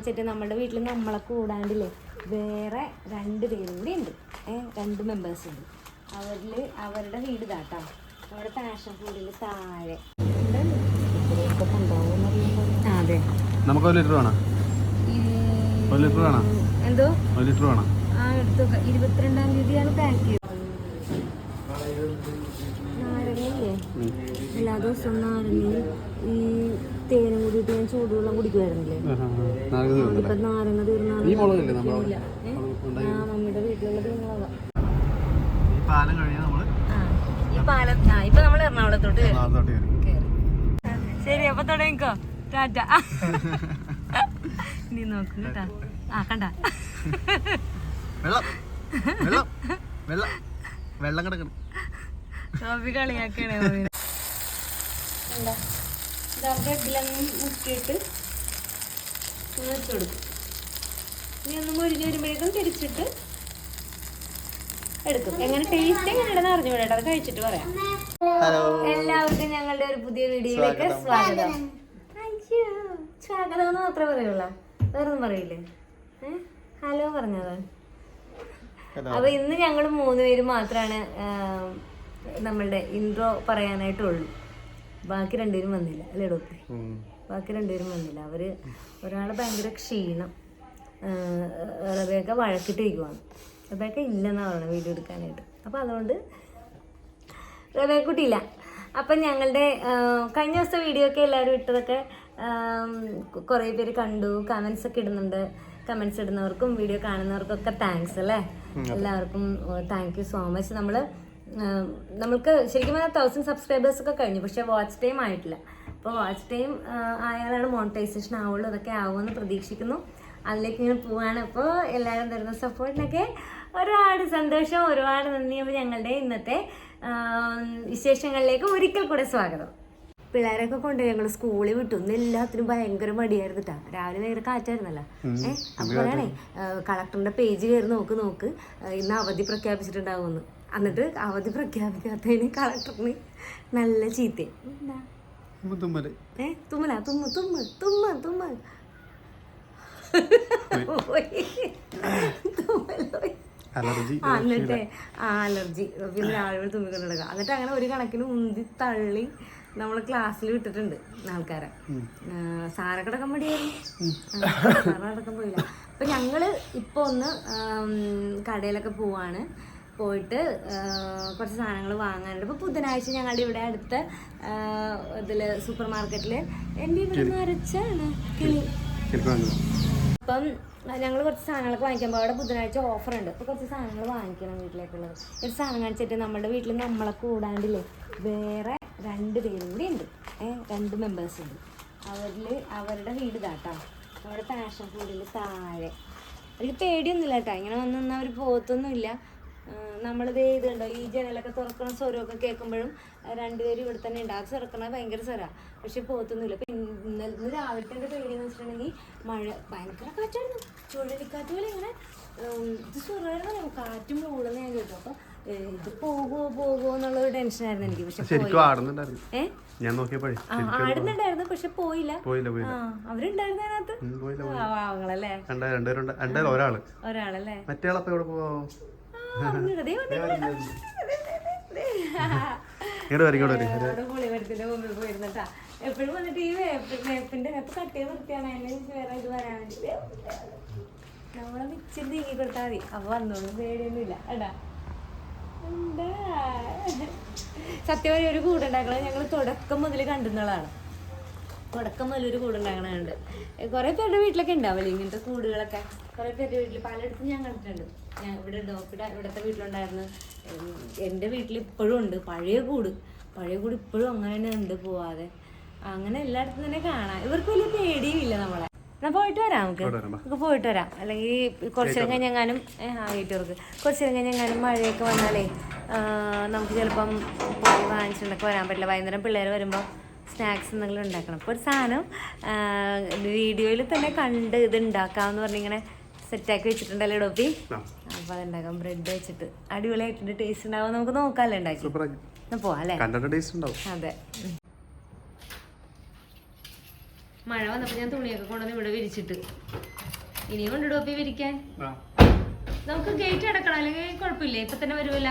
വെച്ചിട്ട് നമ്മുടെ വീട്ടിൽ നമ്മളെ കൂടാണ്ടില്ലേ വേറെ 2 പേരും കൂടി ഉണ്ട്. 2 മെമ്പേഴ്സ് ഉണ്ട്. അവരുടെ വീട് ഇതാട്ടോ. നമ്മുടെ പാഷൻ ഫുഡിൽ താഴെ. അതെ, നമുക്ക് 1 ലിറ്റർ വേണം. 1 ലിറ്റർ വേണം. എന്തോ 1 ലിറ്റർ വേണം. ആ എടുത്തു. 22-ാം തീയതിയാണ് പാക്ക് ചെയ്തത്. നാരങ്ങയില്ലേ, എല്ലാ ദിവസവും നാരങ്ങയും ഈ തേനും കൂടിയിട്ട് ഞാൻ ചൂടുവെള്ളം കുടിക്കുമായിരുന്നില്ലേ. ഇപ്പൊ നാരങ്ങ തീർന്നാറില്ല. മമ്മിയുടെ വീട്ടിലുള്ള തീർന്നതാ. ഈ പാലം ഇപ്പൊ നമ്മൾ എറണാകുളത്തോട്ട് കയറി. ശരി, അപ്പൊ തുടങ്ങിക്കോ. ടാറ്റ. നീ നോക്ക് കേട്ടാ. കണ്ട വെള്ളം കിടക്കണം. ടോപ്പി കളിയാക്കണേ. ബ്രെഡിലൊന്നും മുക്കിയിട്ട് വെച്ച് കൊടുക്കും. ഇനി ഒന്ന് മുരിഞ്ഞ് വരുമ്പോഴേക്കും തിരിച്ചിട്ട് എടുക്കും. എങ്ങനെ ടേസ്റ്റ് എങ്ങനെയാണെന്ന് അറിഞ്ഞു വിടട്ടെ, അത് കഴിച്ചിട്ട് പറയാം. എല്ലാവർക്കും ഞങ്ങളുടെ ഒരു പുതിയ വീഡിയോയിലേക്ക് സ്വാഗതം. സ്വാഗതം എന്ന് മാത്രമേ പറയുള്ളൂ, വേറൊന്നും പറയില്ലേ? ഹലോ പറഞ്ഞത്. അപ്പൊ ഇന്ന് ഞങ്ങൾ 3 പേര് മാത്രമാണ് നമ്മളുടെ ഇൻട്രോ പറയാനായിട്ടുള്ളൂ. ബാക്കി 2 പേരും വന്നില്ല അല്ലേ ഡോക്ടർ? ബാക്കി 2 പേരും വന്നില്ല. ഒരാൾ ഭയങ്കര ക്ഷീണം. റബേക്ക വഴക്കിട്ടിരിക്കുവാണ്. റബേക്ക ഇല്ലെന്നാണ് പറയുന്നത് വീഡിയോ എടുക്കാനായിട്ട്. അപ്പം അതുകൊണ്ട് റബേക്കുട്ടിയില്ല. അപ്പം ഞങ്ങളുടെ കഴിഞ്ഞ ദിവസത്തെ വീഡിയോ ഒക്കെ എല്ലാവരും ഇട്ടതൊക്കെ കുറേ പേര് കണ്ടു. കമൻസ് ഒക്കെ ഇടുന്നുണ്ട്. കമൻസ് ഇടുന്നവർക്കും വീഡിയോ കാണുന്നവർക്കൊക്കെ താങ്ക്സ് അല്ലേ. എല്ലാവർക്കും താങ്ക് യു സോ മച്ച്. നമ്മൾക്ക് ശരിക്കും പറഞ്ഞാൽ 1000 സബ്സ്ക്രൈബേഴ്സ് ഒക്കെ കഴിഞ്ഞു, പക്ഷെ വാച്ച് ടൈം ആയിട്ടില്ല. അപ്പോൾ വാച്ച് ടൈം ആയാലാണ് മോണിറ്റൈസേഷൻ ആവുള്ളൂ. അതൊക്കെ ആവുമെന്ന് പ്രതീക്ഷിക്കുന്നു. അതിലേക്ക് ഇങ്ങനെ പോവാണ്. അപ്പോൾ എല്ലാവരും തരുന്ന സപ്പോർട്ടിനൊക്കെ ഒരുപാട് സന്തോഷം, ഒരുപാട് നന്ദി. അപ്പോൾ ഞങ്ങളുടെ ഇന്നത്തെ വിശേഷങ്ങളിലേക്ക് ഒരിക്കൽ കൂടെ സ്വാഗതം. പിള്ളേരൊക്കെ കൊണ്ട് ഞങ്ങൾ സ്കൂളിൽ വിട്ടു. ഇന്ന് എല്ലാത്തിനും ഭയങ്കര മടിയായിരുന്നു കേട്ടോ. രാവിലെ ഭയങ്കര കാറ്റായിരുന്നല്ലോ. അപ്പോൾ പറയണേ കളക്ടറിന്റെ പേജ് കയറി നോക്ക് ഇന്ന് അവധി പ്രഖ്യാപിച്ചിട്ടുണ്ടാവുമെന്ന്. എന്നിട്ട് അവധി പ്രഖ്യാപിക്കാത്തതിന് കളക്ടറിന് നല്ല ചീത്ത. തുമ്മല എന്നിട്ട് അലർജി പിന്നെ രാവിലെ തുമ്മിക്കൊണ്ടിടക്കുക. എന്നിട്ട് അങ്ങനെ ഒരു കണക്കിന് ഉന്തി തള്ളി നമ്മൾ ക്ലാസ്സിൽ വിട്ടിട്ടുണ്ട് ആൾക്കാരെ. സാറക്കടക്കം മടിയായിരുന്നു, സാറടക്കം പോയില്ല. അപ്പൊ ഞങ്ങള് ഇപ്പൊ ഒന്ന് കടയിലൊക്കെ പോവാണ്. പോയിട്ട് കുറച്ച് സാധനങ്ങൾ വാങ്ങാനുണ്ട്. ഇപ്പോൾ ബുധനാഴ്ച ഞങ്ങളുടെ ഇവിടെ അടുത്ത ഇതിൽ സൂപ്പർ മാർക്കറ്റിൽ എൻ്റെ ഇവിടെ നിന്ന് അരച്ചാണ് അപ്പം ഞങ്ങൾ കുറച്ച് സാധനങ്ങളൊക്കെ വാങ്ങിക്കുമ്പോൾ അവിടെ ബുധനാഴ്ച ഓഫർ ഉണ്ട്. അപ്പോൾ കുറച്ച് സാധനങ്ങൾ വാങ്ങിക്കണം വീട്ടിലേക്കുള്ളത്. ഒരു സാധനം കാണിച്ചിട്ട് നമ്മുടെ വീട്ടിൽ നമ്മളെ കൂടാണ്ടില്ലേ വേറെ 2 പേരും കൂടി ഉണ്ട്. 2 മെമ്പേഴ്സ് ഉണ്ട്. അവരുടെ വീട് ഇതാട്ടോ. നമ്മുടെ പാഷൻ ഫുഡിൽ താഴെ. അവർക്ക് പേടിയൊന്നുമില്ല കേട്ടോ. ഇങ്ങനെ വന്ന് അവർ പോകത്തൊന്നുമില്ല. നമ്മളിത് ചെയ്തുണ്ടോ ഈ ജനലൊക്കെ തുറക്കണം സ്വരമൊക്കെ കേൾക്കുമ്പോഴും 2 പേരും ഇവിടെ തന്നെ ഉണ്ട്. അത് തുറക്കണത് ഭയങ്കര സ്വരമാണ്, പക്ഷെ പോകത്തൊന്നുമില്ല. അപ്പം ഇന്ന് രാവിലത്തെ എൻ്റെ പേടിയെന്ന് വെച്ചിട്ടുണ്ടെങ്കിൽ മഴ ഭയങ്കര കാറ്റായിരുന്നു. ചുഴലിക്കാറ്റ് പോലെ ഇങ്ങനെ ഇത് സ്വരമായിരുന്നു. കാറ്റും മൂടുന്ന ഞാൻ കേട്ടു. അപ്പം ഇത് പോകുമോ എന്നുള്ളൊരു ടെൻഷനായിരുന്നു എനിക്ക്. പക്ഷെ ആടുന്നുണ്ടായിരുന്നു, പക്ഷെ പോയില്ല. അവരുണ്ടായിരുന്നു അതിനകത്ത്. പാവങ്ങളല്ലേ. ഒരാളല്ലേ. പുളിമരത്തിന്റെ മുമ്പിൽ പോയിരുന്നിട്ടാ എപ്പോഴും വന്നിട്ട് ഈ വേപ്പിന്റെ വേപ്പ് കട്ട് ചെയ്ത് നിർത്തിയാണ് അതിന് വേറെ ഇത് വരാൻ വേണ്ടി. നമ്മളെ മിച്ചിരി നീങ്ങി കൊടുത്താൽ മതി. അപ്പൊ വന്നോളൂ, പേടിയൊന്നുമില്ല കേട്ടാ. എന്താ സത്യമായി ഒരു കൂടുണ്ടാക്കണത് ഞങ്ങൾ തുടക്കം മുതൽ കണ്ടുന്നതാണ്. തുടക്കം മുതൽ ഒരു കൂടുണ്ടാക്കണുണ്ട്. കുറേ പേരുടെ വീട്ടിലൊക്കെ ഉണ്ടാവില്ലേ ഇങ്ങനത്തെ കൂടുകളൊക്കെ. കുറേ പേരുടെ വീട്ടിൽ പലയിടത്തും ഞാൻ കണ്ടിട്ടുണ്ട്. ഞാൻ ഇവിടുത്തെ വീട്ടിലുണ്ടായിരുന്നു. എൻ്റെ വീട്ടിൽ ഇപ്പോഴും ഉണ്ട് പഴയ കൂട് ഇപ്പോഴും അങ്ങനെ തന്നെ ഉണ്ട്, പോവാതെ. അങ്ങനെ എല്ലായിടത്തും തന്നെ കാണാം. ഇവർക്ക് വലിയ പേടിയും ഇല്ല നമ്മളെ. എന്നാൽ പോയിട്ട് വരാം, നമുക്ക് പോയിട്ട് വരാം. അല്ലെങ്കിൽ കുറച്ച് നേരം കഴിഞ്ഞെങ്ങാനും വീട്ടുകാർക്ക് കുറച്ച് നേരം കഴിഞ്ഞെങ്ങാനും മഴയൊക്കെ വന്നാലേ നമുക്ക് ചിലപ്പം പോയി വാങ്ങിച്ചിട്ടൊക്കെ വരാൻ പറ്റില്ല. വൈകുന്നേരം പിള്ളേർ വരുമ്പോൾ സ്നാക്സ് എന്തെങ്കിലും ഉണ്ടാക്കണം. അപ്പോൾ ഒരു സാധനം വീഡിയോയിൽ തന്നെ കണ്ട് ഇത് ഉണ്ടാക്കാമെന്ന് പറഞ്ഞിങ്ങനെ സെറ്റാക്കി വെച്ചിട്ടുണ്ടല്ലേ ഡോപ്പി. അപ്പോൾ അതുണ്ടാക്കാം. ബ്രെഡ് വെച്ചിട്ട് അടിപൊളിയായിട്ടുണ്ട്. ടേസ്റ്റ് ഉണ്ടാവും. നമുക്ക് നോക്കാമല്ലേ ഉണ്ടാക്കി പോവാം അല്ലേ. അതെ മഴ വന്നപ്പോ ഞാൻ തുണിയൊക്കെ കൊണ്ടുവന്ന് ഇവിടെ വിരിച്ചിട്ട് ഇനിയും കൊണ്ട് ഡോപ്പി വിരിക്കാൻ. നമുക്ക് ഗേറ്റ് അടക്കണം, അല്ലെങ്കിൽ കുഴപ്പമില്ല, ഇപ്പൊ തന്നെ വരുമല്ല.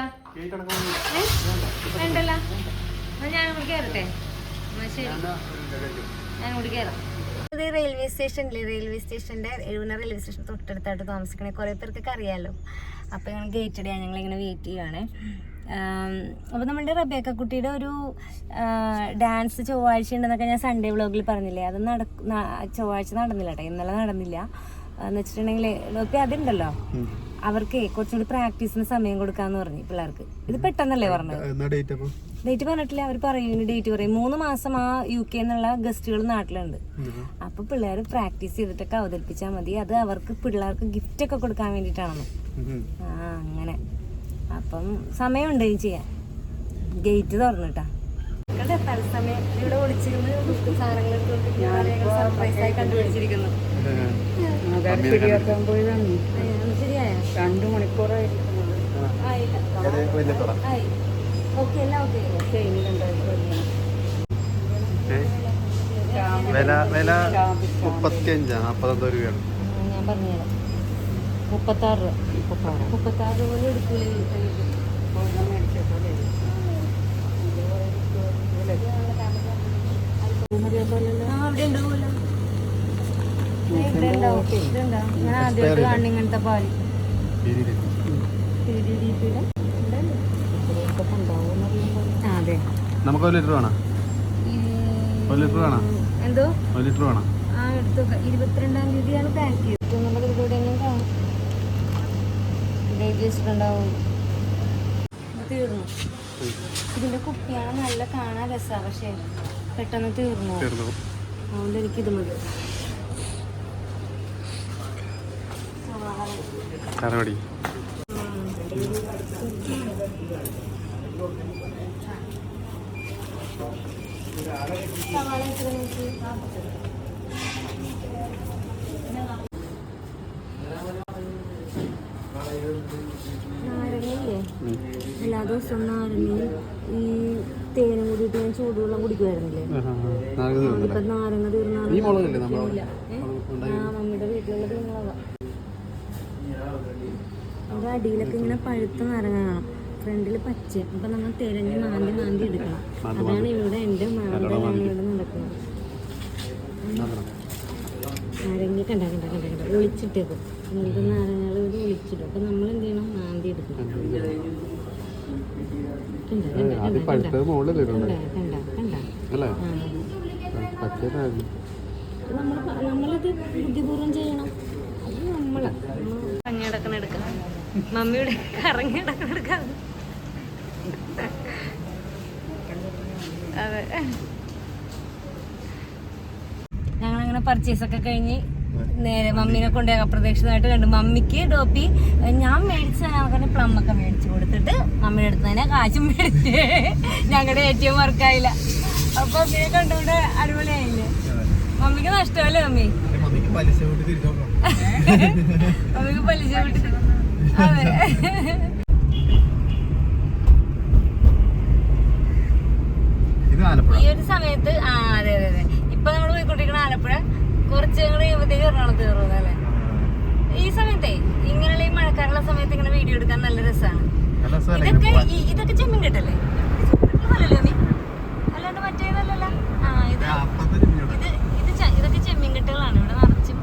വേണ്ടല്ല, ഞാൻ കൂടി കയറട്ടെ. ശരി, ഞാൻ കൂടി കയറാം. ഇത് റെയിൽവേ സ്റ്റേഷനില്ലേ, റെയിൽവേ സ്റ്റേഷൻ്റെ എഴുപന റെയിൽവേ സ്റ്റേഷൻ തൊട്ടടുത്തായിട്ട് താമസിക്കണേ. കുറേ പേർക്കൊക്കെ അറിയാമല്ലോ. അപ്പോൾ ഞങ്ങൾ ഗേറ്റ് അടിയാൻ ഞങ്ങളിങ്ങനെ വെയിറ്റ് ചെയ്യുകയാണ്. അപ്പോൾ നമ്മുടെ റബേക്ക കുട്ടിയുടെ ഒരു ഡാൻസ് ചൊവ്വാഴ്ച ഉണ്ടെന്നൊക്കെ ഞാൻ സൺഡേ വ്ളോഗിൽ പറഞ്ഞില്ലേ, അത് ചൊവ്വാഴ്ച നടന്നില്ല കേട്ടോ, ഇന്നലെ നടന്നില്ല. എന്ന് വെച്ചിട്ടുണ്ടെങ്കിൽ ഡോപ്പി അതുണ്ടല്ലോ, അവർക്ക് കുറച്ചുകൂടി പ്രാക്ടീസിന് സമയം കൊടുക്കാന്ന് പറഞ്ഞു പിള്ളേർക്ക്. ഇത് പെട്ടെന്നല്ലേ പറഞ്ഞത്? ഡേറ്റ് പറഞ്ഞിട്ടില്ല, അവർ പറയും ഡേറ്റ് പറയും. 3 മാസം ആ UK എന്നുള്ള ഗസ്റ്റുകൾ നാട്ടിലുണ്ട്. അപ്പൊ പിള്ളേർ പ്രാക്ടീസ് ചെയ്തിട്ടൊക്കെ അവതരിപ്പിച്ചാൽ മതി. അത് അവർക്ക് പിള്ളേർക്ക് ഗിഫ്റ്റ് ഒക്കെ കൊടുക്കാൻ വേണ്ടിയിട്ടാണെന്ന്. അങ്ങനെ അപ്പം സമയമുണ്ട് ഇനി ചെയ്യാൻ. ഗേറ്റ് തുറന്നിട്ടാ തത്സമയം ഇവിടെ ഒളിച്ചിരുന്ന് സാധനങ്ങൾ സർപ്രൈസായി കണ്ടുപിടിച്ചിരിക്കുന്നു. ശരിയായ 2 മണിക്കൂറായി. ഓക്കെ എല്ലാം ഓക്കെ. വില 35 40 രൂപയാണ്. ഞാൻ പറഞ്ഞുതരാം. 36 രൂപ എടുക്കൂലേ? അവിടെ ഉണ്ടാവുമല്ലോ, ഇവിടെ ഉണ്ടാവും. ഇതുണ്ടോ? ഞാൻ ആദ്യമായിട്ട് കാണുന്ന ഇങ്ങനത്തെ പാല്. അതെ, നമുക്ക് 1 ലിറ്റർ വേണം. 1 ലിറ്റർ വേണം. എന്തോ 1 ലിറ്റർ വേണം. ആ എടുത്തു. 22-ാം തീയതിയാണ് പാക്ക് ചെയ്തത്. നമ്മുടെ ഇവിടെ എങ്ങനെ കാണും, ഡേറ്റ് വെച്ചിട്ടുണ്ടാവും. തീർന്നു. ഇതിന്റെ കുപ്പിയാണ് നല്ല കാണാൻ രസമാണ്, പക്ഷെ പെട്ടെന്ന് തീർന്നു. അതുകൊണ്ട് എനിക്കിത് മതി. കറവടി നാരങ്ങയില്ലേ, എല്ലാ ദിവസവും നാരങ്ങയും ഈ തേനും കൂടിയിട്ട് ഞാൻ ചൂടുവെള്ളം കുടിക്കുമായിരുന്നില്ലേ. ഇപ്പൊ നാരങ്ങ തീർന്നാണ്. മമ്മിയുടെ വീട്ടിലുള്ളത് മുളക. അവിടെ അടിയിലൊക്കെ ഇങ്ങനെ പഴുത്ത നാരങ്ങ കാണാം, ഫ്രണ്ടിൽ പച്ച. അപ്പൊ നമ്മൾ തിരഞ്ഞ് മാന്തി എടുക്കണം. അതാണ് ഇവിടെ എൻ്റെ മാന്തലാണ് ഇവിടെ നടക്കുന്നത്. നാരങ്ങ കണ്ട ഒളിച്ചിട്ടേക്കും. ഇങ്ങനത്തെ നാരങ്ങകൾ ഇവിടെ ഒളിച്ചിടും. അപ്പൊ നമ്മൾ എന്ത് ചെയ്യണം, മാന്തി എടുക്കണം. നമ്മളത് ബുദ്ധിപൂർവ്വം ചെയ്യണം. അത് നമ്മള് കറങ്ങിടക്കണം. മമ്മിയുടെ കറങ്ങിടക്കണം. അതെ, ഞങ്ങളങ്ങനെ പർച്ചേസൊക്കെ കഴിഞ്ഞ് നേരെ മമ്മീനെ കൊണ്ടുപോയി അപ്രതീക്ഷിതമായിട്ട് കണ്ടു. മമ്മിക്ക് ഡോപ്പി ഞാൻ മേടിച്ച പ്ലം ഒക്കെ മേടിച്ചു കൊടുത്തിട്ട് മമ്മിയുടെ അടുത്ത് തന്നെ കാശും മേടിച്ച് ഞങ്ങളുടെ ATM വർക്കായില്ല. അപ്പൊ മമ്മിയെ കണ്ടുകൊണ്ട് അടിപൊളിയായില്ലേ? മമ്മിക്ക് നഷ്ടമല്ലേ മമ്മി? മമ്മിക്ക് പലിശ വിട്ടിട്ട്. അതെ, ഈ ഒരു സമയത്ത് അതെ. ഇപ്പൊ നമ്മൾ പോയിക്കൊണ്ടിരിക്കണ ആലപ്പുഴ, കുറച്ച് ഞങ്ങൾ കഴിയുമ്പോഴത്തേക്ക് എറണാകുളത്ത് കയറുന്നത് അല്ലേ. ഈ സമയത്തെ ഇങ്ങനെയുള്ള ഈ മഴക്കാറുള്ള സമയത്ത് ഇങ്ങനെ വീഡിയോ എടുക്കാൻ നല്ല രസമാണ്. ഇതൊക്കെ ചെമ്മീൻ കെട്ടല്ലേ? അല്ലല്ലോ നീ, അല്ലാണ്ട് മറ്റേതല്ലല്ലോ. ഇതൊക്കെ ചെമ്മീൻ കെട്ടുകളാണ്. ഇവിടെ നിറച്ചും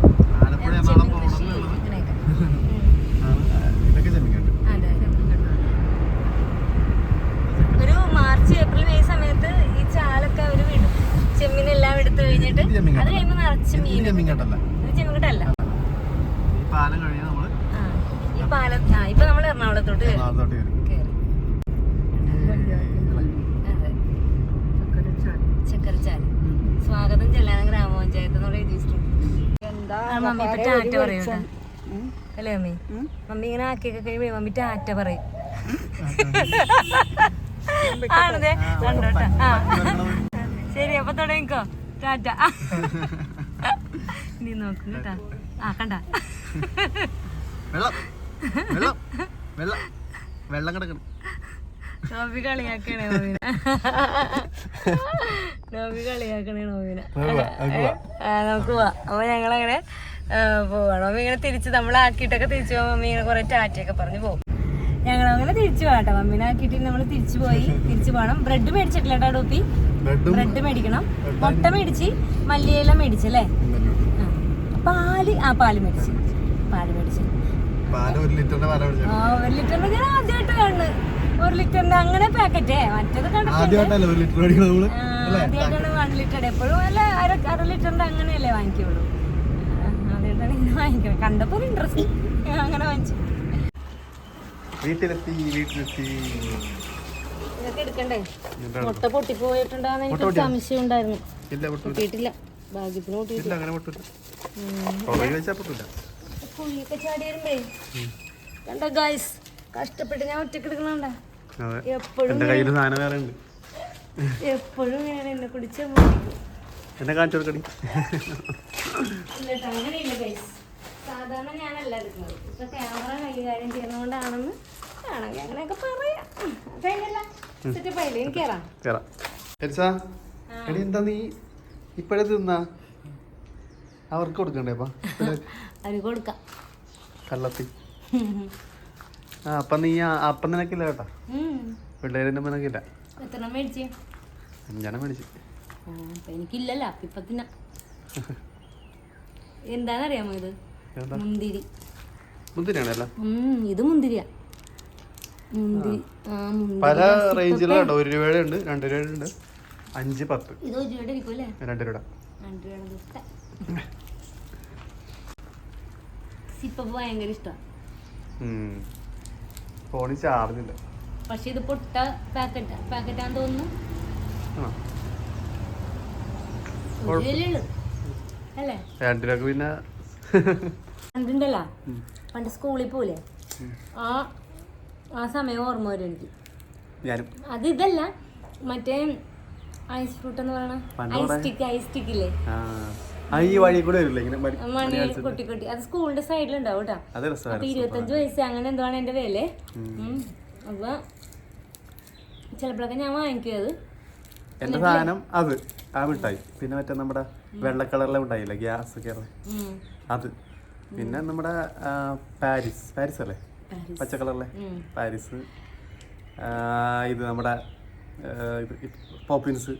ഒരു മാർച്ച് ഏപ്രിൽ മെയ് സമയത്ത് ഈ ചാലൊക്കെ അവര് വിടും. ചെമ്മീനെല്ലാം എടുത്തു കഴിഞ്ഞിട്ട് അത് കഴിയുമ്പോ നിറച്ച് മീൻ. ഇത് ചെമ്മീൻകെട്ടല്ല. ഈ പാലം ഇപ്പൊ നമ്മൾ എറണാകുളത്തോട്ട് കയറി. ചക്കരച്ചാല് സ്വാഗതം ചെല്ലാനം ഗ്രാമപഞ്ചായത്ത് എന്നോട് എഴുതിയിട്ടുണ്ട്. മമ്മി ഇപ്പൊ ടാറ്റ പറയൂട്ടാ അല്ലേ മമ്മി? മമ്മി ഇങ്ങനെ ആക്കിയൊക്കെ കഴിയുമ്പോ മമ്മി ടാറ്റ പറയും. ആണതെ കണ്ടോട്ടാ. ശരി, അപ്പൊ തുടങ്ങിക്കോ. ടാറ്റ. നീ നോക്കും കേട്ടാ. കണ്ട വെള്ളം കിടക്കണം. നോബി കളിയാക്കണേ നോബിനെ. നോബി കളിയാക്കണേ നോബിനെ. നമുക്ക് പോവാം. അപ്പൊ ഞങ്ങളങ്ങനെ പോവാണ്. മമ്മി ഇങ്ങനെ തിരിച്ച് നമ്മളാക്കിയിട്ടൊക്കെ തിരിച്ചു പോകാൻ മമ്മി ഇങ്ങനെ കുറെ ടാറ്റയൊക്കെ പറഞ്ഞ് പോകും. ഞങ്ങളങ്ങനെ തിരിച്ചു പോകട്ടോ. മമ്മീനെ ആക്കിയിട്ട് നമ്മൾ തിരിച്ചു പോകണം. ബ്രെഡ് മേടിച്ചിട്ടില്ല കേട്ടോ ഡോപ്പി. ബ്രെഡ് മേടിക്കണം. മുട്ട മേടിച്ച് മല്ലിയില മേടിച്ചല്ലേ. പാല് മേടിച്ച് 1 ലിറ്ററിന്റെ ഞാൻ ആദ്യമായിട്ട് കാണുന്നത്. 1 ലിറ്ററിന്റെ അങ്ങനെ പാക്കറ്റേ മറ്റേത് ആദ്യമായിട്ടാണ് 1 ലിറ്റർ. എപ്പോഴും അല്ല 1/2 ലിറ്ററിന്റെ അങ്ങനെയല്ലേ വാങ്ങിക്കുള്ളൂ. ആദ്യമായിട്ടാണ് ഇങ്ങനെ വാങ്ങിക്കണം. കണ്ടപ്പോ ഒരു ഇൻട്രസ്റ്റ് അങ്ങനെ വാങ്ങിച്ചു. വീട്ടിലെത്തി. ഇതൊക്കെ എടുക്കണ്ടേ? മുട്ട പൊട്ടിപ്പോയിട്ടുണ്ടാന്ന് എനിക്ക് സംശയം ഉണ്ടായിരുന്നു. പൊട്ടിയിട്ടില്ല. ഭാഗ്യത്തിന് പൊട്ടിയിട്ടില്ല. കുഴിയൊക്കെ ചാടി വരുമ്പേ കണ്ടോ ഗൈസ്, കഷ്ടപ്പെട്ട് ഞാൻ ഒറ്റക്ക് എടുക്കണണ്ട. എപ്പോഴും ഇങ്ങനെ എന്നെ കുടിച്ച അങ്ങനെയില്ല ഗൈസ്. സാധാരണ ഞാനല്ല എടുക്കുന്നത്. ഇപ്പൊ ക്യാമറ കൈകാര്യം ചെയ്യുന്നതുകൊണ്ടാണെന്ന് ആണെങ്കിൽ അങ്ങനെയൊക്കെ പറയാം. സെറ്റപ്പായില്ലേ? എനിക്ക് എന്താ നീ ഇപ്പഴേ തിന്നാ? അവർക്ക് കൊടുക്കണ്ടേ? അവർക്ക് കൊടുക്കാം. കള്ളത്തി. അപ്പൊ നീ അപ്പം നിനക്കില്ല കേട്ടാ. പിള്ളേരിന്റെ നിനക്കില്ല. എത്ര മേടിച്ചു? 5 മേടിച്ചു. എനിക്കില്ലല്ലോ ഇപ്പൊ തിന്ന. എന്താന്നറിയാമോ ഇത്? മുന്തിരിയാണല്ലോ. ഇത് മുന്തിരിയാ. പല റേഞ്ചിലുണ്ട്. 1 രൂപയുടെ ഉണ്ട്, 2 രൂപയുടെ ഉണ്ട്, 5, 10. ഇത് 1 രൂപയുടെ ഇരിക്കും അല്ലേ? 2 രൂപ. സിപ്പ ഭയങ്കര ഇഷ്ടമാണ്. ഫോണിൽ ചാർജ് ഇല്ല. പക്ഷെ ഇത് പൊട്ട പാക്കറ്റാന്ന് തോന്നുന്നു. അല്ലേ? 2 രൂപ. പിന്നെ കണ്ടിണ്ടല്ലോ പണ്ട് സ്കൂളിൽ പോലെ ആ സമയം ഓർമ്മ വരും എനിക്ക്. അത് ഇതല്ല, മറ്റേ ഐസ് ഫ്രൂട്ട് എന്ന് പറയണ ഐസ് സ്റ്റിക്ക് ഇല്ലേ? ഈ വഴി കൂടെ മണി കൊട്ടി അത് സ്കൂളിന്റെ സൈഡിലുണ്ടാവും കേട്ടോ. അപ്പൊ 25 പൈസ അങ്ങനെ എന്തോ ആണ് എന്റെ വില. അപ്പൊ ചിലപ്പോഴൊക്കെ ഞാൻ വാങ്ങിക്കും അത്. എന്റെ സാധനം അത് ആ മിഠായി. പിന്നെ മറ്റേ നമ്മുടെ വെള്ള കളറിലെ മിഠായില്ല, ഗ്യാസ് കയറി അത്. പിന്നെ നമ്മുടെ പാരിസ് അല്ലേ, പച്ച കളറിലെ പാരിസ്. ഇത് നമ്മുടെ പോപ്പിൻസ്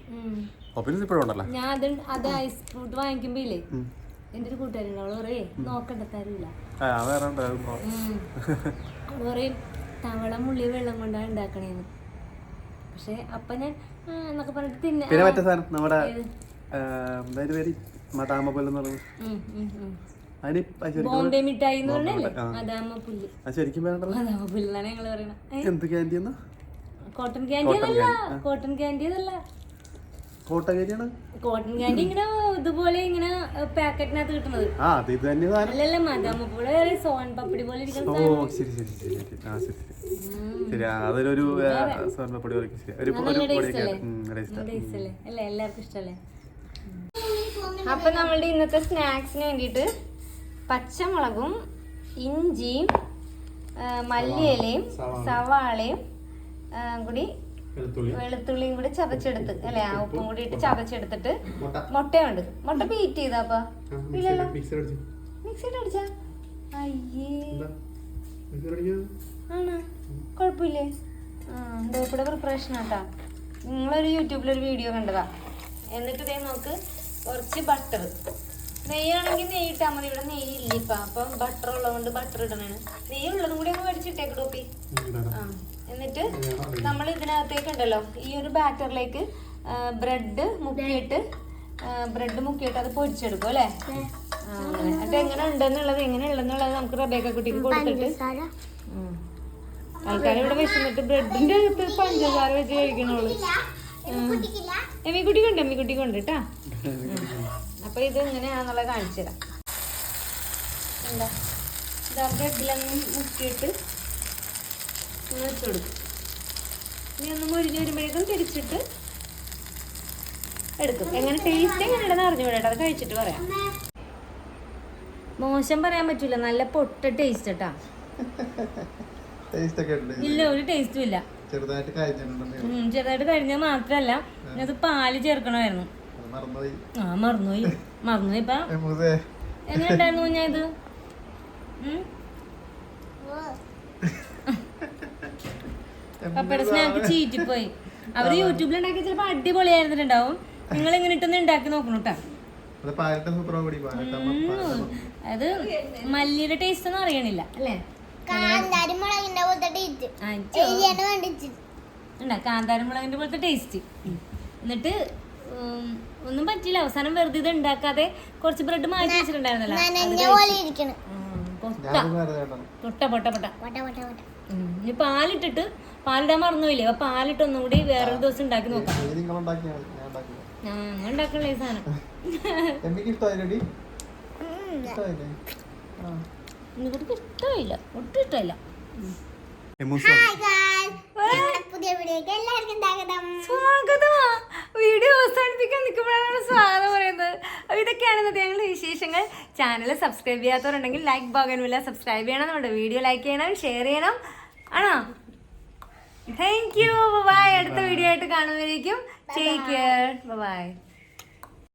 ഇപ്പോഴും ഉണ്ടല്ലോ. ഞാൻ അത് ഐസ് ഫ്രൂട്ട് വാങ്ങിക്കുമ്പോ ഇല്ലേ, എന്റെ ഒരു കൂട്ടുകാരുണ്ട്. അവള് പറയേ നോക്കണ്ട തരൂല. അവള് പറയും തവള മുള്ളി വെള്ളം കൊണ്ടാണ് ഉണ്ടാക്കണേന്ന്. പക്ഷെ അപ്പൊ ഞാൻ എന്നൊക്കെ പറഞ്ഞിട്ട് തിന്നെ. പിന്നെ മറ്റേ സാധനം നമ്മുടെ ബോംബെ മിഠായി എന്ന് പറഞ്ഞല്ലേ, മദാമപ്പുല്ല്. ശരിക്കും മദാമപ്പുല്ലാണ് ഞങ്ങള് പറയണത്. എന്ത് ക്യാൻഡി? കോട്ടൺ ക്യാൻഡി അതല്ല. കോട്ടൺ ക്യാൻഡി ഇങ്ങനെ ഇതുപോലെ ഇങ്ങനെ പാക്കറ്റിനകത്ത് കിട്ടുന്നത് അല്ലല്ല. മദാമപ്പുഴ സോൻ പപ്പടി പോലെ ഇരിക്കുന്ന അല്ലേ? എല്ലാവർക്കും ഇഷ്ടല്ലേ? അപ്പൊ നമ്മളുടെ ഇന്നത്തെ സ്നാക്സിന് വേണ്ടിയിട്ട് പച്ചമുളകും ഇഞ്ചിയും മല്ലിയിലയും സവാളയും കൂടി വെളുത്തുള്ളിയും കൂടി ചതച്ചെടുത്ത് അല്ലെ, ആ ഉപ്പും കൂടി ഇട്ട് ചതച്ചെടുത്തിട്ട് മുട്ടയുണ്ട്. മുട്ട ബീറ്റ് ചെയ്താപ്പാ? ഇല്ലല്ലോ, മിക്സിയിൽ അടിച്ചാ? അയ്യേ ആണോ? കുഴപ്പമില്ലേ? ഡോപ്പിയുടെ പ്രിപ്പറേഷൻ ആട്ടാ. നിങ്ങളൊരു യൂട്യൂബിലൊരു വീഡിയോ കണ്ടതാ. എന്നിട്ട് ഇതേ നോക്ക്, കുറച്ച് ബട്ടർ, നെയ്യാണെങ്കിൽ നെയ്യ് ഇട്ടാൽ മതി. ഇവിടെ നെയ്യ് ഇല്ല ഇപ്പൊ, അപ്പം ബട്ടർ ഉള്ളതുകൊണ്ട് ബട്ടർ ഇടണേണ്. നെയ്യ് ഉള്ളതും കൂടി അങ്ങ് മേടിച്ചിട്ടേക്ക് ഡോപ്പി. എന്നിട്ട് നമ്മൾ ഇതിനകത്തേക്ക് ഉണ്ടല്ലോ, ഈ ഒരു ബാറ്ററിലേക്ക് ബ്രെഡ് മുക്കിയിട്ട് അത് പൊരിച്ചെടുക്കും അല്ലേ? എന്നിട്ട് എങ്ങനെ ഉണ്ടെന്നുള്ളത് നമുക്ക് റബേക്ക കുട്ടിക്ക് കൊടുത്തിട്ട്. ആൾക്കാർ ഇവിടെ വിശന്നിട്ട് ബ്രെഡിന്റെ അകത്ത് പഞ്ചസാര വെച്ച് കഴിക്കണോളൂ. എമ്മിക്കുട്ടി കൊണ്ട് കേട്ടാ. അപ്പൊ ഇത് എങ്ങനെയാണെന്നുള്ളത് കാണിച്ചു തരാം. എന്താ ഇതാ ബ്രെഡിലൊന്നും മുക്കിയിട്ട് വെച്ച് കൊടുക്കും. ഇനി ഒന്ന് മുരിഞ്ഞ് വരുമ്പോഴേക്കും തിരിച്ചിട്ട് എടുക്കും. എങ്ങനെ ടേസ്റ്റ് എങ്ങനെയാണെന്ന് അറിഞ്ഞുകൂടാ, അത് കഴിച്ചിട്ട് പറയാം. മോശം പറയാൻ പറ്റൂല, നല്ല പൊട്ട ടേസ്റ്റ് കേട്ടാ. ഇല്ല, ഒരു ടേസ്റ്റും ഇല്ല. ചെറുതായിട്ട് കഴിഞ്ഞിട്ടുണ്ടെന്ന് ചെറുതായിട്ട് കഴിഞ്ഞാൽ മാത്രല്ല അത് പാല് ചേർക്കണമായിരുന്നു. മറന്നുപോയി. മറന്നുപോയി ഇപ്പൊ. എങ്ങനെ ഉണ്ടായിരുന്നു ഞാൻ ഇത്? പപ്പയുടെ സ്നാക്ക് ചീറ്റിപ്പോയി. അവര് യൂട്യൂബിൽ ഉണ്ടാക്കി ചിലപ്പോ അടിപൊളിയായിരുന്നിട്ടുണ്ടാവും. നിങ്ങൾ ഇങ്ങനെ ഇട്ടൊന്ന് ഉണ്ടാക്കി നോക്കണം കേട്ടോ. അത് മല്ലിയുടെ ടേസ്റ്റ് ഒന്നും അറിയണില്ല അല്ലേ? കാന്താരമുളകിന്റെ പോലത്തെ ടേസ്റ്റ്. എന്നിട്ട് ഒന്നും പറ്റില്ല. അവസാനം വെറുതെ ഇത് ഉണ്ടാക്കാതെ കുറച്ച് ബ്രെഡ് മാറ്റി വെച്ചിട്ടുണ്ടായിരുന്നല്ലോ. ഇനി പാലിട്ടിട്ട്, പാലിടാൻ മറന്നുപോയില്ലേ? അപ്പൊ പാലിട്ട് ഒന്നും കൂടി വേറൊരു ദിവസം ഉണ്ടാക്കി നോക്കാം. ഞാൻ ഉണ്ടാക്കണല്ലേ ഈ സാധനം. ഇഷ്ടമായില്ല, ഒട്ടും ഇഷ്ടമായില്ല. വീഡിയോ അവസാനിപ്പിക്കാൻ നിൽക്കുമ്പോഴാണ് സ്വാഗതം പറയുന്നത്. അപ്പോൾ ഇതൊക്കെയാണ് ഇന്നത്തെ ഞങ്ങളുടെ വിശേഷങ്ങൾ. ചാനൽ സബ്സ്ക്രൈബ് ചെയ്യാത്തവരുണ്ടെങ്കിൽ ലൈക്ക് ബോഗൻവില്ല സബ്സ്ക്രൈബ് ചെയ്യണം, നമ്മുടെ വീഡിയോ ലൈക്ക് ചെയ്യണം, ഷെയർ ചെയ്യണം. ആണോ? Thank you. ബൈ. അടുത്ത വീഡിയോ ആയിട്ട് കാണുമ്പോഴേക്കും ടേക്ക് കെയർ. ബൈ.